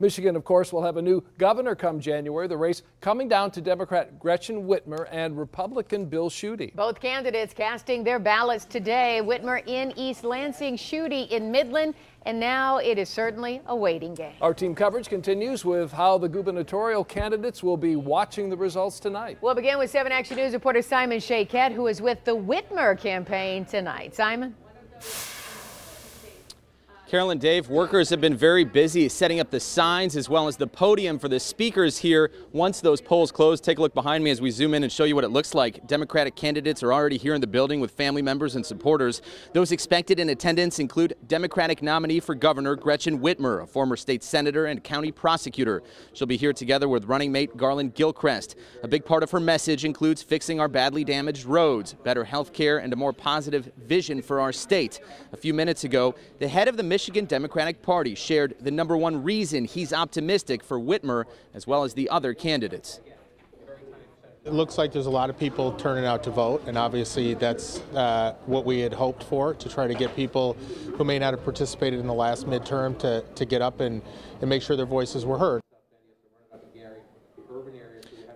Michigan, of course, will have a new governor come January. The race coming down to Democrat Gretchen Whitmer and Republican Bill Schuette. Both candidates casting their ballots today. Whitmer in East Lansing, Schuette in Midland, and now it is certainly a waiting game. Our team coverage continues with how the gubernatorial candidates will be watching the results tonight. We'll begin with 7 Action News reporter Simon Schuette, who is with the Whitmer campaign tonight. Simon? Carolyn, Dave, workers have been very busy setting up the signs as well as the podium for the speakers here once those polls close. Take a look behind me as we zoom in and show you what it looks like. Democratic candidates are already here in the building with family members and supporters. Those expected in attendance include Democratic nominee for governor Gretchen Whitmer, a former state senator and county prosecutor. She'll be here together with running mate Garland Gilchrist. A big part of her message includes fixing our badly damaged roads, better health care, and a more positive vision for our state. A few minutes ago, the head of the Michigan Democratic Party shared the #1 reason he's optimistic for Whitmer as well as the other candidates. It looks like there's a lot of people turning out to vote, and obviously that's what we had hoped for, to try to get people who may not have participated in the last midterm to get up and make sure their voices were heard.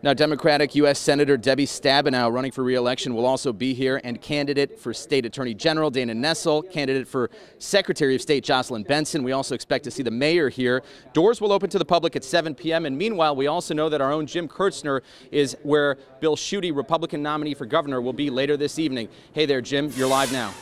Now, Democratic U.S. Senator Debbie Stabenow, running for re-election, will also be here, and candidate for State Attorney General Dana Nessel, candidate for Secretary of State Jocelyn Benson. We also expect to see the mayor here. Doors will open to the public at 7 p.m. And meanwhile, we also know that our own Jim Kurtzner is where Bill Schuette, Republican nominee for governor, will be later this evening. Hey there, Jim. You're live now.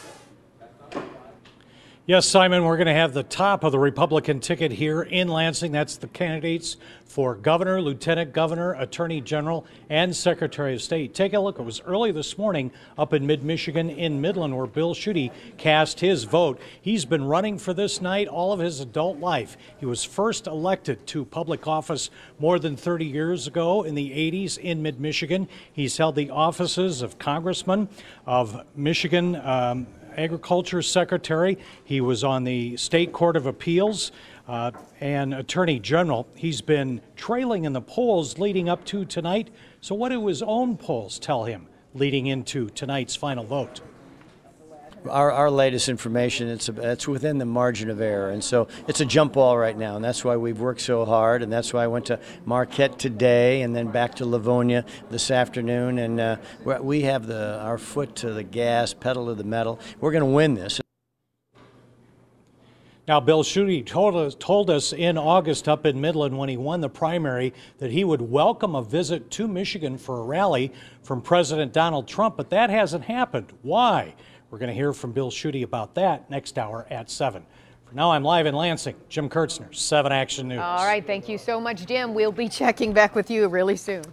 Yes, Simon, we're going to have the top of the Republican ticket here in Lansing. That's the candidates for governor, lieutenant governor, attorney general, and secretary of state. Take a look. It was early this morning up in mid-Michigan in Midland where Bill Schuette cast his vote. He's been running for this night all of his adult life. He was first elected to public office more than 30 years ago in the 80s in mid-Michigan. He's held the offices of congressman, of Michigan Agriculture Secretary. He was on the State Court of Appeals and Attorney General. He's been trailing in the polls leading up to tonight. So what do his own polls tell him leading into tonight's final vote? Our latest information, it's within the margin of error, and so it's a jump ball right now, and that's why we've worked so hard, and that's why I went to Marquette today and then back to Livonia this afternoon, and we have our foot to the gas, pedal to the metal. We're going to win this. Now, Bill Schuette told us in August up in Midland when he won the primary that he would welcome a visit to Michigan for a rally from President Donald Trump, but that hasn't happened. Why? We're going to hear from Bill Schuette about that next hour at 7. For now, I'm live in Lansing. Jim Kurtzner, 7 Action News. All right, thank you so much, Jim. We'll be checking back with you really soon.